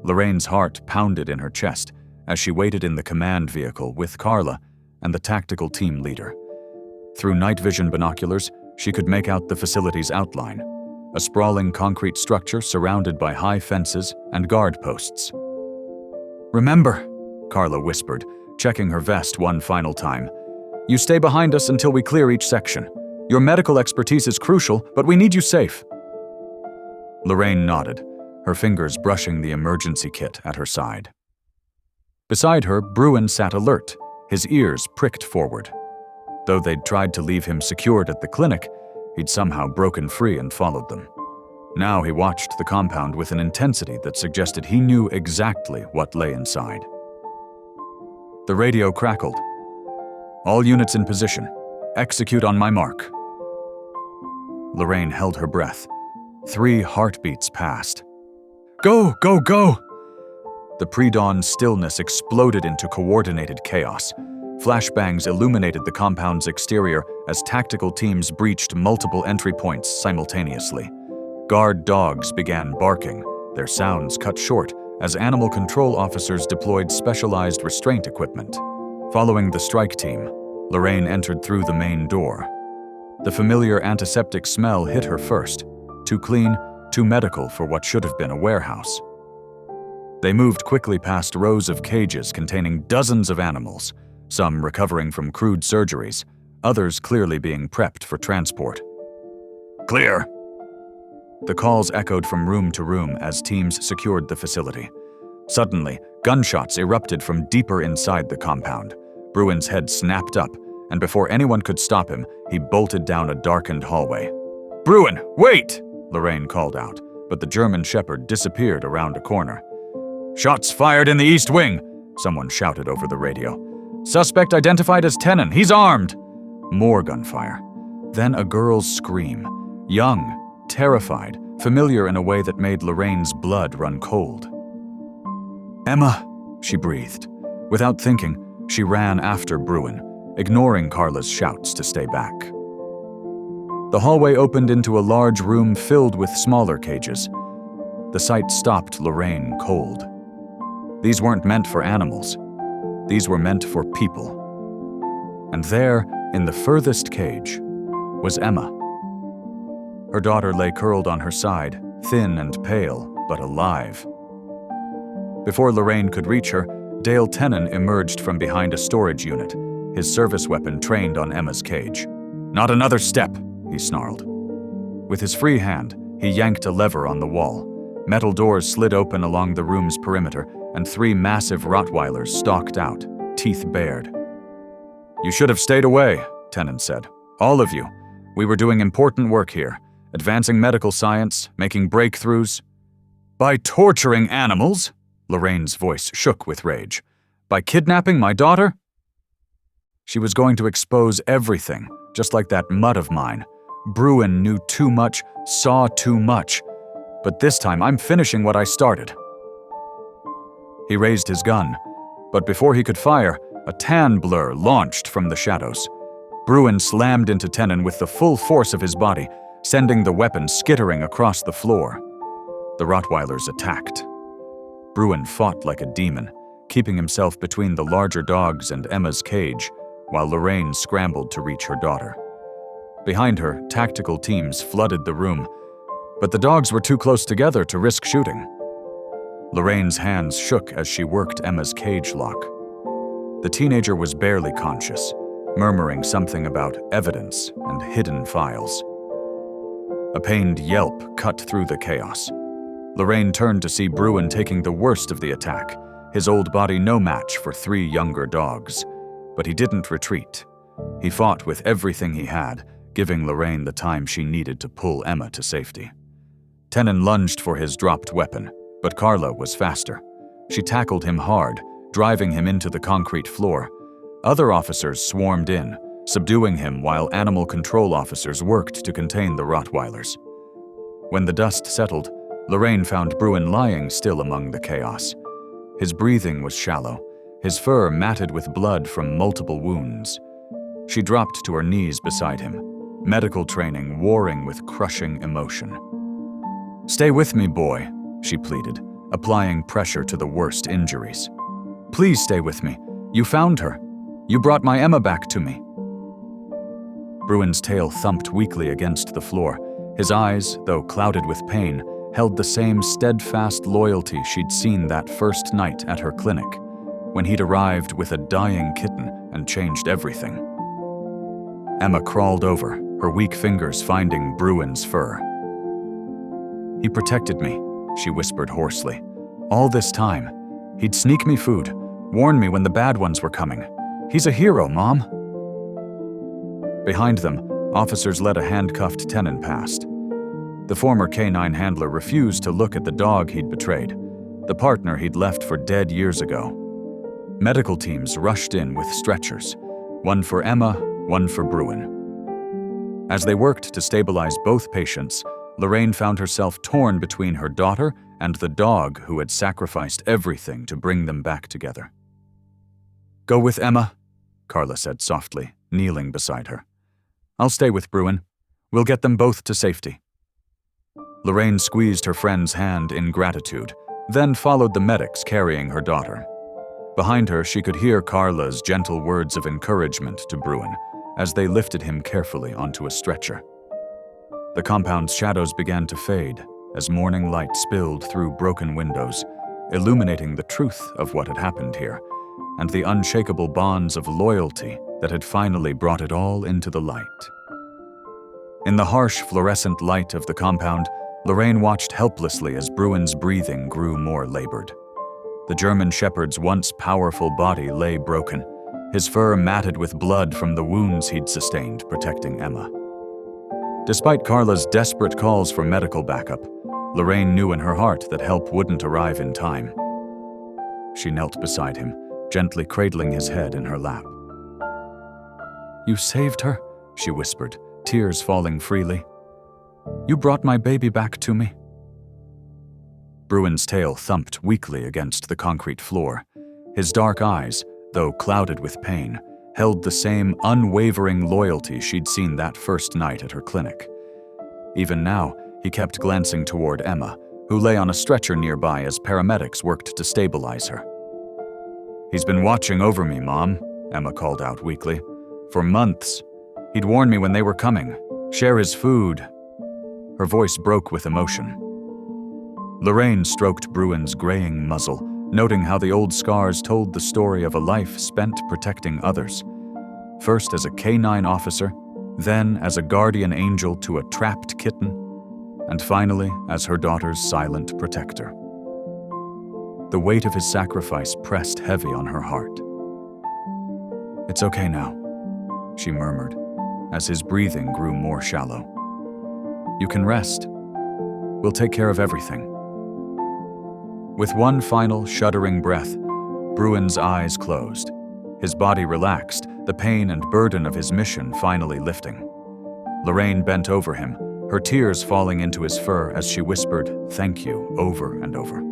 Lorraine's heart pounded in her chest as she waited in the command vehicle with Carla and the tactical team leader. Through night vision binoculars, she could make out the facility's outline, a sprawling concrete structure surrounded by high fences and guard posts. "Remember," Carla whispered, checking her vest one final time, "you stay behind us until we clear each section. Your medical expertise is crucial, but we need you safe." Lorraine nodded, her fingers brushing the emergency kit at her side. Beside her, Bruin sat alert, his ears pricked forward. Though they'd tried to leave him secured at the clinic, he'd somehow broken free and followed them. Now he watched the compound with an intensity that suggested he knew exactly what lay inside. The radio crackled. "All units in position. Execute on my mark." Lorraine held her breath. 3 heartbeats passed. "Go, go, go!" The pre-dawn stillness exploded into coordinated chaos. Flashbangs illuminated the compound's exterior as tactical teams breached multiple entry points simultaneously. Guard dogs began barking, their sounds cut short as animal control officers deployed specialized restraint equipment. Following the strike team, Lorraine entered through the main door. The familiar antiseptic smell hit her first, too clean, too medical for what should have been a warehouse. They moved quickly past rows of cages containing dozens of animals, some recovering from crude surgeries, others clearly being prepped for transport. "Clear!" The calls echoed from room to room as teams secured the facility. Suddenly, gunshots erupted from deeper inside the compound. Bruin's head snapped up, and before anyone could stop him, he bolted down a darkened hallway. "Bruin, wait!" Lorraine called out, but the German Shepherd disappeared around a corner. "Shots fired in the East Wing!" someone shouted over the radio. "Suspect identified as Kitten. He's armed!" More gunfire. Then a girl's scream. Young, terrified, familiar in a way that made Lorraine's blood run cold. "Emma," she breathed. Without thinking, she ran after Bruin, ignoring Carla's shouts to stay back. The hallway opened into a large room filled with smaller cages. The sight stopped Lorraine cold. These weren't meant for animals. These were meant for people. And there, in the furthest cage, was Emma. Her daughter lay curled on her side, thin and pale, but alive. Before Lorraine could reach her, Dale Kitten emerged from behind a storage unit, his service weapon trained on Emma's cage. "Not another step," he snarled. With his free hand, he yanked a lever on the wall. Metal doors slid open along the room's perimeter, and 3 massive Rottweilers stalked out, teeth bared. "You should have stayed away," Kitten said. "All of you. We were doing important work here, advancing medical science, making breakthroughs." "By torturing animals?" Lorraine's voice shook with rage. "By kidnapping my daughter?" She was going to expose everything, just like that mutt of mine. Bruin knew too much, saw too much. But this time I'm finishing what I started. He raised his gun, but before he could fire, a tan blur launched from the shadows. Bruin slammed into Kitten with the full force of his body, sending the weapon skittering across the floor. The Rottweilers attacked. Bruin fought like a demon, keeping himself between the larger dogs and Emma's cage, while Lorraine scrambled to reach her daughter. Behind her, tactical teams flooded the room, but the dogs were too close together to risk shooting. Lorraine's hands shook as she worked Emma's cage lock. The teenager was barely conscious, murmuring something about evidence and hidden files. A pained yelp cut through the chaos. Lorraine turned to see Bruin taking the worst of the attack, his old body no match for 3 younger dogs. But he didn't retreat. He fought with everything he had, giving Lorraine the time she needed to pull Emma to safety. Kitten lunged for his dropped weapon, but Carla was faster. She tackled him hard, driving him into the concrete floor. Other officers swarmed in, subduing him while animal control officers worked to contain the Rottweilers. When the dust settled, Lorraine found Bruin lying still among the chaos. His breathing was shallow, his fur matted with blood from multiple wounds. She dropped to her knees beside him, medical training warring with crushing emotion. "Stay with me, boy," she pleaded, applying pressure to the worst injuries. "Please stay with me. You found her. You brought my Emma back to me." Bruin's tail thumped weakly against the floor. His eyes, though clouded with pain, held the same steadfast loyalty she'd seen that first night at her clinic, when he'd arrived with a dying kitten and changed everything. Emma crawled over, her weak fingers finding Bruin's fur. "He protected me," she whispered hoarsely. "All this time. He'd sneak me food, warn me when the bad ones were coming. He's a hero, Mom." Behind them, officers led a handcuffed Kitten past. The former canine handler refused to look at the dog he'd betrayed, the partner he'd left for dead years ago. Medical teams rushed in with stretchers, one for Emma, one for Bruin. As they worked to stabilize both patients, Lorraine found herself torn between her daughter and the dog who had sacrificed everything to bring them back together. "Go with Emma," Carla said softly, kneeling beside her. "I'll stay with Bruin. We'll get them both to safety." Lorraine squeezed her friend's hand in gratitude, then followed the medics carrying her daughter. Behind her, she could hear Carla's gentle words of encouragement to Bruin as they lifted him carefully onto a stretcher. The compound's shadows began to fade as morning light spilled through broken windows, illuminating the truth of what had happened here and the unshakable bonds of loyalty that had finally brought it all into the light. In the harsh fluorescent light of the compound, Lorraine watched helplessly as Bruin's breathing grew more labored. The German Shepherd's once powerful body lay broken, his fur matted with blood from the wounds he'd sustained protecting Emma. Despite Carla's desperate calls for medical backup, Lorraine knew in her heart that help wouldn't arrive in time. She knelt beside him, gently cradling his head in her lap. "You saved her," she whispered, tears falling freely. "You brought my baby back to me." Bruin's tail thumped weakly against the concrete floor. His dark eyes, though clouded with pain, held the same unwavering loyalty she'd seen that first night at her clinic. Even now, he kept glancing toward Emma, who lay on a stretcher nearby as paramedics worked to stabilize her. "He's been watching over me, Mom," Emma called out weakly. "For months. He'd warn me when they were coming, share his food." Her voice broke with emotion. Lorraine stroked Bruin's graying muzzle, noting how the old scars told the story of a life spent protecting others. First as a canine officer, then as a guardian angel to a trapped kitten, and finally as her daughter's silent protector. The weight of his sacrifice pressed heavy on her heart. "It's okay now," she murmured, as his breathing grew more shallow. "You can rest. We'll take care of everything." With one final shuddering breath, Bruin's eyes closed. His body relaxed, the pain and burden of his mission finally lifting. Lorraine bent over him, her tears falling into his fur as she whispered "thank you" over and over.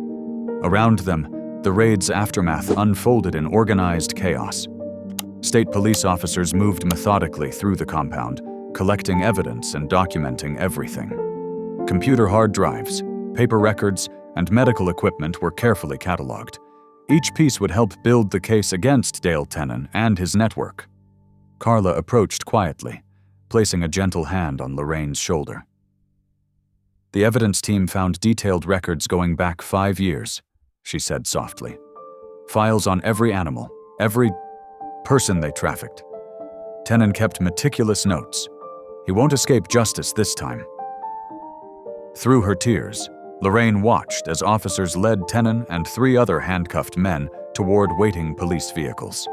Around them, the raid's aftermath unfolded in organized chaos. State police officers moved methodically through the compound, collecting evidence and documenting everything. Computer hard drives, paper records, and medical equipment were carefully cataloged. Each piece would help build the case against Dale Kitten and his network. Carla approached quietly, placing a gentle hand on Lorraine's shoulder. "The evidence team found detailed records going back 5 years," she said softly. "Files on every animal, every person they trafficked. Kitten kept meticulous notes. He won't escape justice this time." Through her tears, Lorraine watched as officers led Kitten and 3 other handcuffed men toward waiting police vehicles.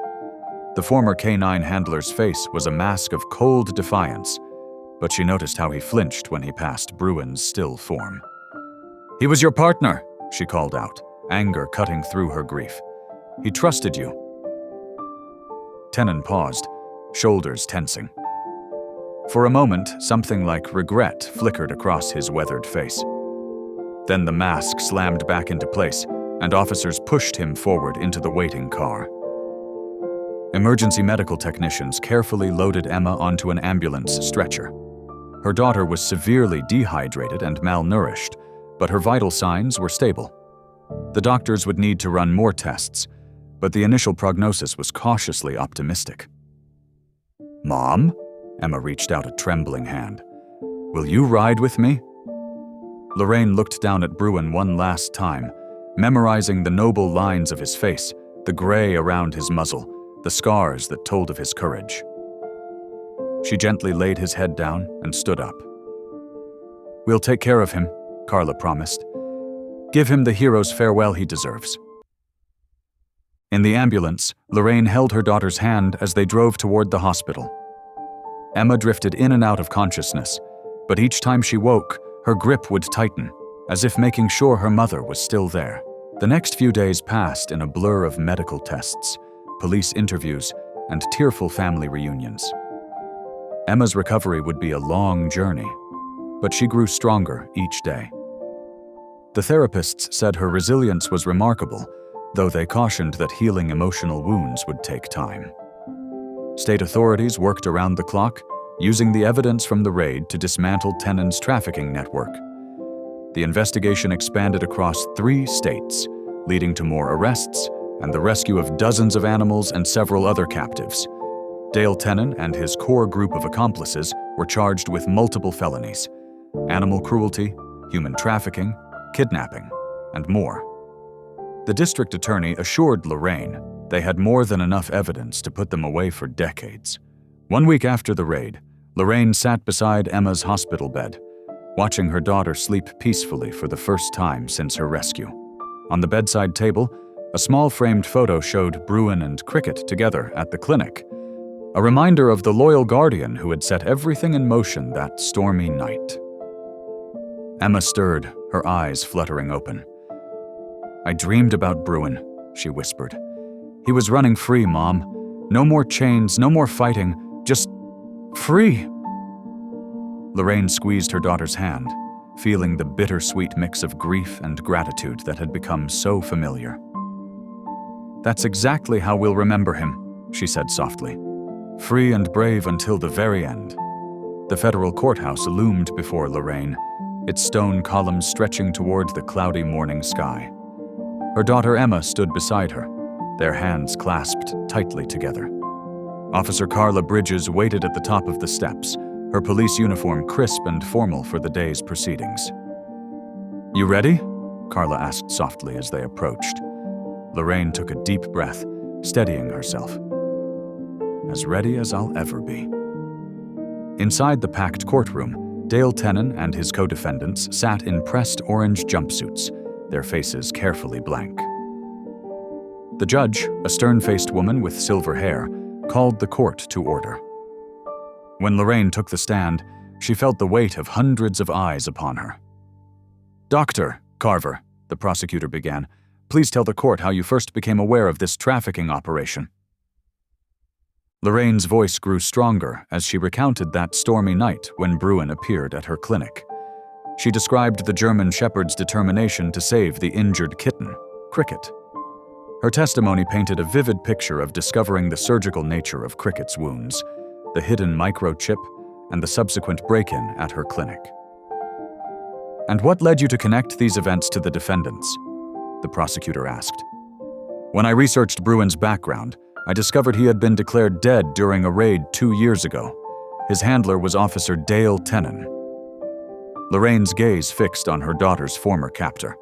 The former canine handler's face was a mask of cold defiance, but she noticed how he flinched when he passed Bruin's still form. "He was your partner," she called out, anger cutting through her grief. "He trusted you." Kitten paused, shoulders tensing. For a moment, something like regret flickered across his weathered face. Then the mask slammed back into place, and officers pushed him forward into the waiting car. Emergency medical technicians carefully loaded Emma onto an ambulance stretcher. Her daughter was severely dehydrated and malnourished, but her vital signs were stable. The doctors would need to run more tests, but the initial prognosis was cautiously optimistic. "Mom?" Emma reached out a trembling hand. "Will you ride with me?" Lorraine looked down at Bruin one last time, memorizing the noble lines of his face, the gray around his muzzle, the scars that told of his courage. She gently laid his head down and stood up. "We'll take care of him," Carla promised. "Give him the hero's farewell he deserves." In the ambulance, Lorraine held her daughter's hand as they drove toward the hospital. Emma drifted in and out of consciousness, but each time she woke, her grip would tighten, as if making sure her mother was still there. The next few days passed in a blur of medical tests, police interviews, and tearful family reunions. Emma's recovery would be a long journey, but she grew stronger each day. The therapists said her resilience was remarkable, though they cautioned that healing emotional wounds would take time. State authorities worked around the clock, using the evidence from the raid to dismantle Ketten's trafficking network. The investigation expanded across 3 states, leading to more arrests and the rescue of dozens of animals and several other captives. Dale Kitten and his core group of accomplices were charged with multiple felonies: animal cruelty, human trafficking, kidnapping, and more. The district attorney assured Lorraine they had more than enough evidence to put them away for decades. 1 week after the raid, Lorraine sat beside Emma's hospital bed, watching her daughter sleep peacefully for the first time since her rescue. On the bedside table, a small framed photo showed Bruin and Cricket together at the clinic, a reminder of the loyal guardian who had set everything in motion that stormy night. Emma stirred, her eyes fluttering open. "I dreamed about Bruin," she whispered. "He was running free, Mom. No more chains, no more fighting, just free." Lorraine squeezed her daughter's hand, feeling the bittersweet mix of grief and gratitude that had become so familiar. "That's exactly how we'll remember him," she said softly. "Free and brave until the very end." The federal courthouse loomed before Lorraine, its stone columns stretching toward the cloudy morning sky. Her daughter Emma stood beside her, their hands clasped tightly together. Officer Carla Bridges waited at the top of the steps, her police uniform crisp and formal for the day's proceedings. "You ready?" Carla asked softly as they approached. Lorraine took a deep breath, steadying herself. "As ready as I'll ever be." Inside the packed courtroom, Dale Kitten and his co-defendants sat in pressed orange jumpsuits, their faces carefully blank. The judge, a stern-faced woman with silver hair, called the court to order. When Lorraine took the stand, she felt the weight of hundreds of eyes upon her. "Dr. Carver," the prosecutor began, "please tell the court how you first became aware of this trafficking operation." Lorraine's voice grew stronger as she recounted that stormy night when Bruin appeared at her clinic. She described the German Shepherd's determination to save the injured kitten, Cricket. Her testimony painted a vivid picture of discovering the surgical nature of Cricket's wounds, the hidden microchip, and the subsequent break-in at her clinic. "And what led you to connect these events to the defendants?" the prosecutor asked. "When I researched Bruin's background, I discovered he had been declared dead during a raid 2 years ago. His handler was Officer Dale Kitten." Lorraine's gaze fixed on her daughter's former captor.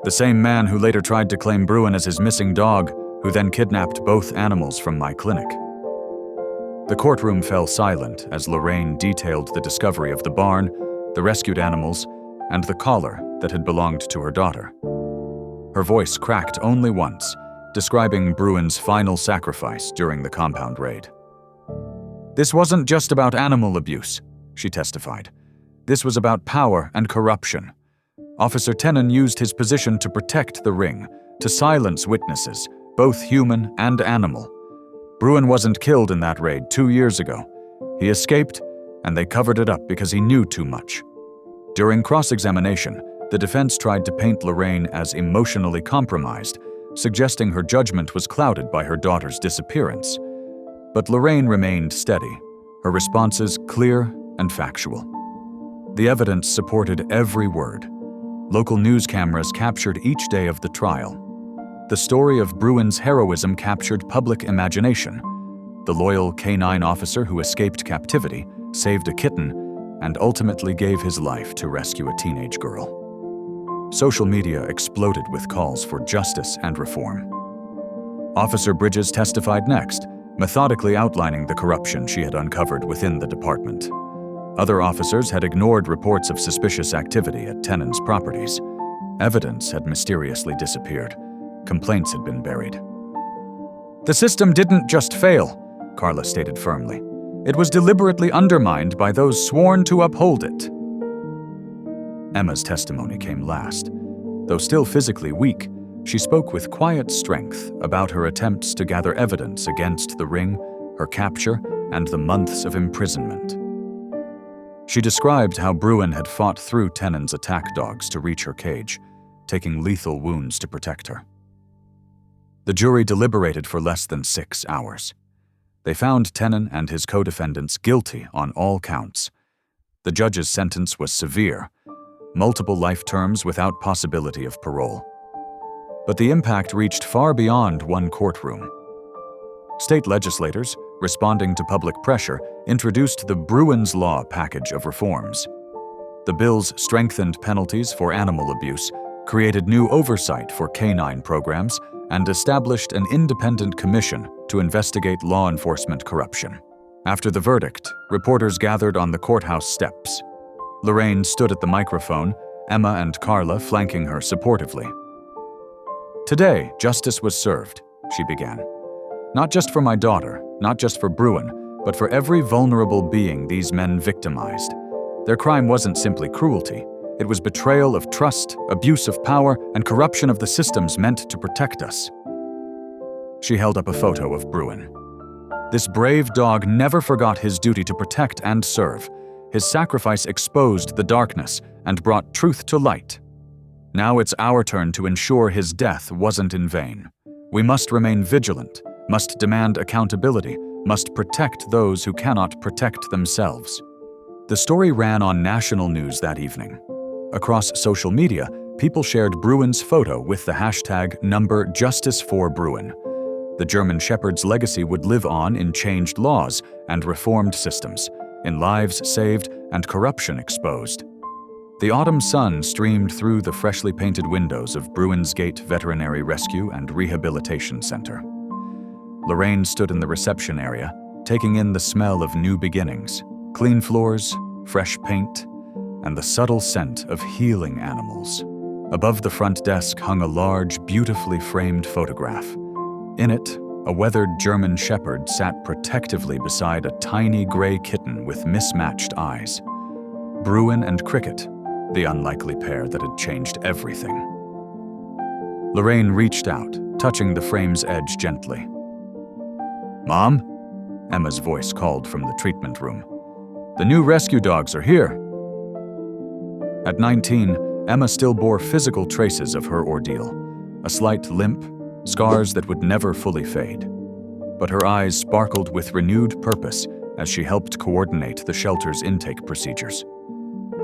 "The same man who later tried to claim Bruin as his missing dog, who then kidnapped both animals from my clinic." The courtroom fell silent as Lorraine detailed the discovery of the barn, the rescued animals, and the collar that had belonged to her daughter. Her voice cracked only once, describing Bruin's final sacrifice during the compound raid. "This wasn't just about animal abuse," she testified. "This was about power and corruption. Officer Kitten used his position to protect the ring, to silence witnesses, both human and animal. Bruin wasn't killed in that raid 2 years ago. He escaped, and they covered it up because he knew too much." During cross-examination, the defense tried to paint Lorraine as emotionally compromised, suggesting her judgment was clouded by her daughter's disappearance. But Lorraine remained steady, her responses clear and factual. The evidence supported every word. Local news cameras captured each day of the trial. The story of Bruin's heroism captured public imagination. The loyal canine officer who escaped captivity, saved a kitten, and ultimately gave his life to rescue a teenage girl. Social media exploded with calls for justice and reform. Officer Bridges testified next, methodically outlining the corruption she had uncovered within the department. Other officers had ignored reports of suspicious activity at Ketten's properties. Evidence had mysteriously disappeared. Complaints had been buried. "The system didn't just fail," Carla stated firmly. "It was deliberately undermined by those sworn to uphold it." Emma's testimony came last. Though still physically weak, she spoke with quiet strength about her attempts to gather evidence against the ring, her capture, and the months of imprisonment. She described how Bruin had fought through Ketten's attack dogs to reach her cage, taking lethal wounds to protect her. The jury deliberated for less than 6 hours. They found Kitten and his co-defendants guilty on all counts. The judge's sentence was severe, multiple life terms without possibility of parole. But the impact reached far beyond one courtroom. State legislators, responding to public pressure, introduced the Bruin's Law package of reforms. The bills strengthened penalties for animal abuse, created new oversight for canine programs, and established an independent commission to investigate law enforcement corruption. After the verdict, reporters gathered on the courthouse steps. Lorraine stood at the microphone, Emma and Carla flanking her supportively. "Today, justice was served," she began. "Not just for my daughter, not just for Bruin, but for every vulnerable being these men victimized. Their crime wasn't simply cruelty. It was betrayal of trust, abuse of power, and corruption of the systems meant to protect us." She held up a photo of Bruin. "This brave dog never forgot his duty to protect and serve. His sacrifice exposed the darkness and brought truth to light. Now it's our turn to ensure his death wasn't in vain. We must remain vigilant, must demand accountability, must protect those who cannot protect themselves." The story ran on national news that evening. Across social media, people shared Bruin's photo with the hashtag #JusticeForBruin. The German Shepherd's legacy would live on in changed laws and reformed systems, in lives saved and corruption exposed. The autumn sun streamed through the freshly painted windows of Bruin's Gate Veterinary Rescue and Rehabilitation Center. Lorraine stood in the reception area, taking in the smell of new beginnings, clean floors, fresh paint, and the subtle scent of healing animals. Above the front desk hung a large, beautifully framed photograph. In it, a weathered German Shepherd sat protectively beside a tiny gray kitten with mismatched eyes. Bruin and Cricket, the unlikely pair that had changed everything. Lorraine reached out, touching the frame's edge gently. "Mom?" Emma's voice called from the treatment room. "The new rescue dogs are here." At 19, Emma still bore physical traces of her ordeal, a slight limp, scars that would never fully fade. But her eyes sparkled with renewed purpose as she helped coordinate the shelter's intake procedures.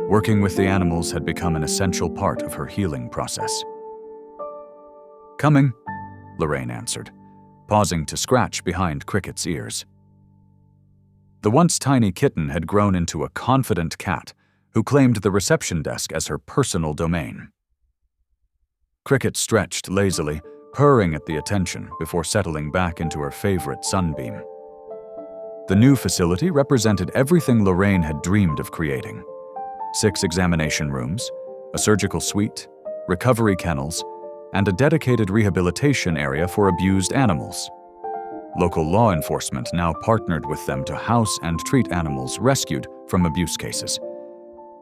Working with the animals had become an essential part of her healing process. "Coming," Lorraine answered, pausing to scratch behind Cricket's ears. The once tiny kitten had grown into a confident cat who claimed the reception desk as her personal domain. Cricket stretched lazily, purring at the attention before settling back into her favorite sunbeam. The new facility represented everything Lorraine had dreamed of creating. 6 examination rooms, a surgical suite, recovery kennels, and a dedicated rehabilitation area for abused animals. Local law enforcement now partnered with them to house and treat animals rescued from abuse cases.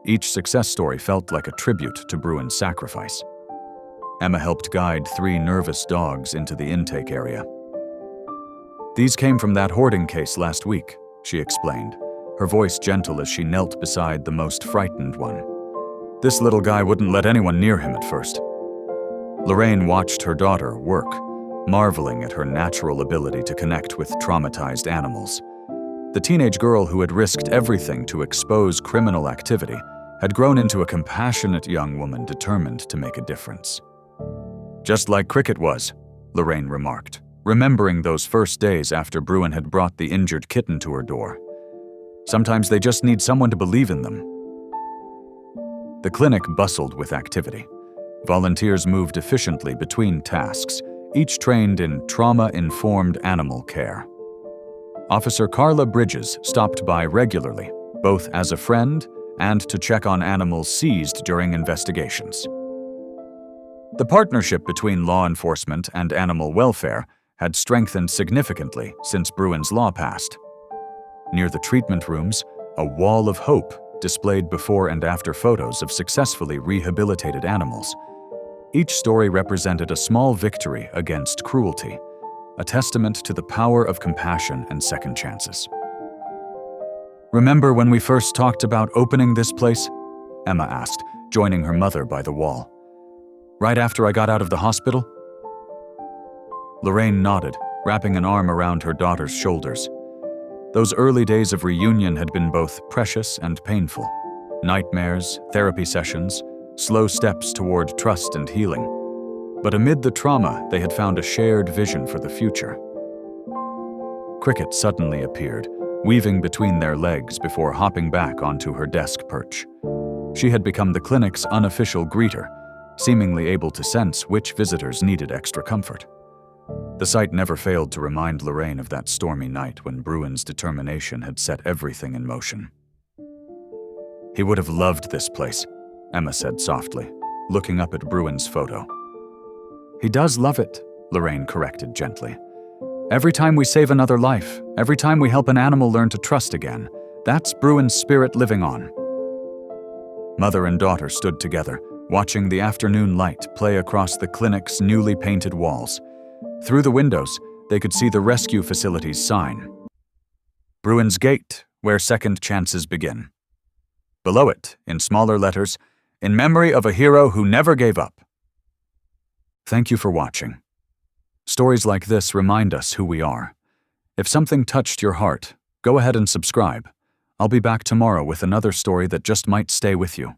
Each success story felt like a tribute to Bruin's sacrifice. Emma helped guide 3 nervous dogs into the intake area. "These came from that hoarding case last week," she explained, her voice gentle as she knelt beside the most frightened one. "This little guy wouldn't let anyone near him at first." Lorraine watched her daughter work, marveling at her natural ability to connect with traumatized animals. The teenage girl who had risked everything to expose criminal activity had grown into a compassionate young woman determined to make a difference. "Just like Cricket was," Lorraine remarked, remembering those first days after Bruin had brought the injured kitten to her door. "Sometimes they just need someone to believe in them." The clinic bustled with activity. Volunteers moved efficiently between tasks, each trained in trauma-informed animal care. Officer Carla Bridges stopped by regularly, both as a friend and to check on animals seized during investigations. The partnership between law enforcement and animal welfare had strengthened significantly since Bruin's law passed. Near the treatment rooms, a wall of hope displayed before and after photos of successfully rehabilitated animals. Each story represented a small victory against cruelty, a testament to the power of compassion and second chances. "Remember when we first talked about opening this place?" Emma asked, joining her mother by the wall. "Right after I got out of the hospital?" Lorraine nodded, wrapping an arm around her daughter's shoulders. Those early days of reunion had been both precious and painful. Nightmares, therapy sessions, slow steps toward trust and healing. But amid the trauma, they had found a shared vision for the future. Cricket suddenly appeared, weaving between their legs before hopping back onto her desk perch. She had become the clinic's unofficial greeter, seemingly able to sense which visitors needed extra comfort. The sight never failed to remind Lorraine of that stormy night when Bruin's determination had set everything in motion. "He would have loved this place," Emma said softly, looking up at Bruin's photo. "He does love it," Lorraine corrected gently. "Every time we save another life, every time we help an animal learn to trust again, that's Bruin's spirit living on." Mother and daughter stood together, watching the afternoon light play across the clinic's newly painted walls. Through the windows, they could see the rescue facility's sign. "Bruin's Gate, where second chances begin." Below it, in smaller letters, "In memory of a hero who never gave up." Thank you for watching. Stories like this remind us who we are. If something touched your heart, go ahead and subscribe. I'll be back tomorrow with another story that just might stay with you.